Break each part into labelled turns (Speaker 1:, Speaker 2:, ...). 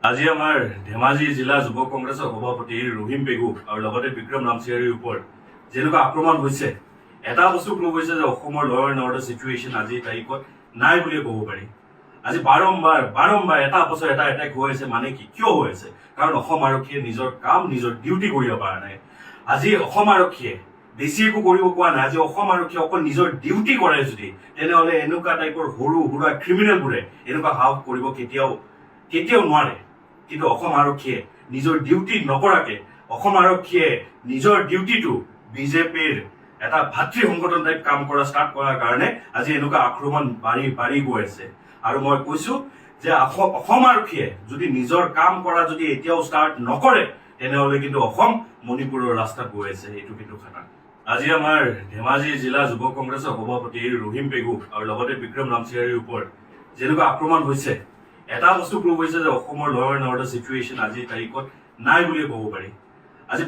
Speaker 1: আজি আমাৰ ধেমাজি জিলা যুৱ কংগ্ৰেছৰ সভাপতি ৰহিম পেগু আৰু লগতে বিক্ৰম নামচিয়াৰীৰ ওপৰত যেনেকুৱা আক্ৰমণ হৈছে, এটা বস্তু ক্লু হৈছে যে অসমৰ ল এণ্ড অৰ্ডাৰ চিটুৱেশ্যন আজিৰ তাৰিখত নাই বুলিয়ে ক'ব পাৰি। আজি বাৰম্বাৰ এটা বছৰ এটা এটেক হৈ আছে। মানে কি কিয় হৈ আছে? কাৰণ অসম আৰক্ষীয়ে নিজৰ কাম নিজৰ ডিউটি কৰিব পৰা নাই। আজি অসম আৰক্ষীয়ে বেছি একো কৰিব কোৱা নাই। আজি অসম আৰক্ষীয়ে অকল নিজৰ ডিউটি কৰে যদি, তেনেহ'লে এনেকুৱা টাইপৰ সৰু সুৰা ক্ৰিমিনেলবোৰে এনেকুৱা সাহস কৰিব কেতিয়াও নোৱাৰে। কিন্তু অসম আৰক্ষীয়ে নিজৰ ডিউটি নকৰাকে, অসম আৰক্ষীয়ে নিজৰ ডিউটিটো বিজেপিৰ এটা ভাতৃ সংগঠন টাইপ কাম কৰা ষ্টাৰ্ট কৰাৰ কাৰণে আজি এনেকুৱা আক্ৰমণ বাঢ়ি গৈ আছে। আৰু মই কৈছো যে অসম আৰক্ষীয়ে যদি নিজৰ কাম কৰা যদি এতিয়াও ষ্টাৰ্ট নকৰে, তেনেহ'লে কিন্তু অসম মণিপুৰৰ ৰাস্তাত গৈ আছে। এইটো কিন্তু খাটাং। আজি আমাৰ ধেমাজি জিলা যুৱ কংগ্ৰেছৰ সভাপতি ৰহিম পেগু আৰু লগতে বিক্ৰম নামচিয়াৰীৰ ওপৰত যেনেকুৱা আক্ৰমণ হৈছে, এটা বস্তু ক্লু হৈছে যে অসমৰ ল এণ্ড অৰ্ডাৰ চিটুৱেশ্যন আজিৰ তাৰিখত নাই বুলিয়ে ক'ব পাৰি। আজি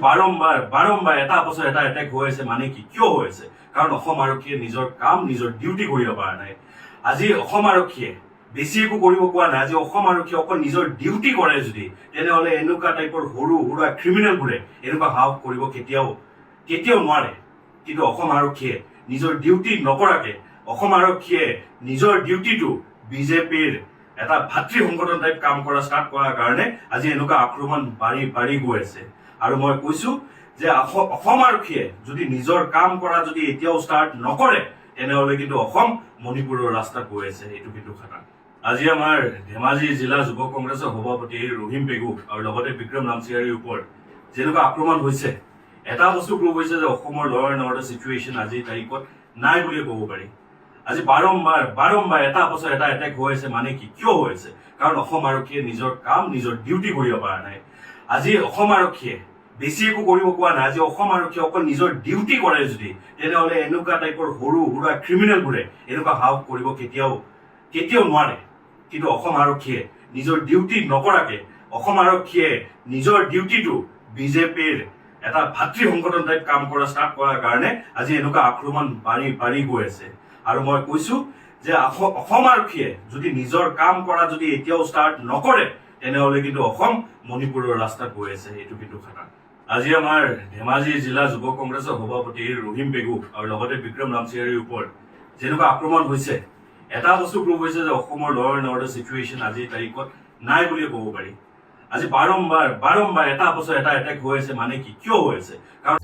Speaker 1: বাৰম্বাৰ এটা বছৰ এটা এটেক হৈ আছে। মানে কি কিয় হৈ আছে? কাৰণ অসম আৰক্ষীয়ে নিজৰ কাম নিজৰ ডিউটি কৰিব পৰা নাই। আজি অসম আৰক্ষীয়ে বেছি একো কৰিব কোৱা নাই। আজি অসম আৰক্ষীয়ে অকল নিজৰ ডিউটি কৰে যদি, তেনেহ'লে এনেকুৱা টাইপৰ সৰু সুৰা ক্ৰিমিনেলবোৰে এনেকুৱা সাহস কৰিব কেতিয়াও নোৱাৰে। কিন্তু অসম আৰক্ষীয়ে নিজৰ ডিউটি নকৰাকে, অসম আৰক্ষীয়ে নিজৰ ডিউটিটো বিজেপিৰ এটা ভাতৃ সংগঠন টাইপ কাম কৰা ষ্টাৰ্ট কৰাৰ কাৰণে আজি এনেকুৱা আক্ৰমণ বাঢ়ি গৈ আছে। আৰু মই কৈছো যে অসম আৰক্ষীয়ে যদি নিজৰ কাম কৰা যদি এতিয়াও ষ্টাৰ্ট নকৰে, তেনেহ'লে কিন্তু অসম মণিপুৰৰ ৰাস্তাত গৈ আছে। এইটো কিন্তু খাটাং। আজি আমাৰ ধেমাজি জিলা যুৱ কংগ্ৰেছৰ সভাপতি ৰহিম পেগু আৰু লগতে বিক্ৰম নামচিয়াৰীৰ ওপৰত যেনেকুৱা আক্ৰমণ হৈছে, এটা বস্তু ক্লু হৈছে যে অসমৰ ল এণ্ড অৰ্ডাৰ চিটুৱেশ্যন আজিৰ তাৰিখত নাই বুলিয়ে ক'ব পাৰি। আজি বাৰম্বাৰ এটা বছৰ এটা এটেক হৈ আছে। মানে কি কিয় হৈ আছে? কাৰণ অসম আৰক্ষীয়ে নিজৰ কাম নিজৰ ডিউটি কৰিব পৰা নাই। আজি অসম আৰক্ষীয়ে বেছি একো কৰিব কোৱা নাই। আজি অসম আৰক্ষীয়ে অকল নিজৰ ডিউটি কৰে যদি, তেনেহ'লে এনেকুৱা টাইপৰ সৰু সুৰা ক্ৰিমিনেলবোৰে এনেকুৱা সাহস কৰিব কেতিয়াও নোৱাৰে। কিন্তু অসম আৰক্ষীয়ে নিজৰ ডিউটি নকৰাকে, অসম আৰক্ষীয়ে নিজৰ ডিউটিটো বিজেপিৰ এটা ভাতৃ সংগঠন টাইপ কাম কৰা ষ্টাৰ্ট কৰাৰ কাৰণে আজি এনেকুৱা আক্ৰমণ বাঢ়ি গৈ আছে। আৰু মই কৈছো যে অসম আৰক্ষীয়ে যদি নিজৰ কাম কৰা যদি এতিয়াও ষ্টাৰ্ট নকৰে, তেনেহ'লে কিন্তু অসম মণিপুৰৰ ৰাস্তাত গৈ আছে। এইটো কিন্তু খাটাং। আজি আমাৰ ধেমাজি জিলা যুৱ কংগ্ৰেছৰ সভাপতি ৰহিম পেগু আৰু লগতে বিক্ৰম নামচিয়াৰীৰ ওপৰত যেনেকুৱা আক্ৰমণ হৈছে, এটা বস্তু ক্লু হৈছে যে অসমৰ ল এণ্ড অৰ্ডাৰ চিটুৱেশ্যন আজিৰ তাৰিখত নাই বুলিয়ে ক'ব পাৰি। আজি বাৰম্বাৰ এটা বছৰ এটা এটেক হৈ আছে। মানে কি কিয় হৈ আছে? কাৰণ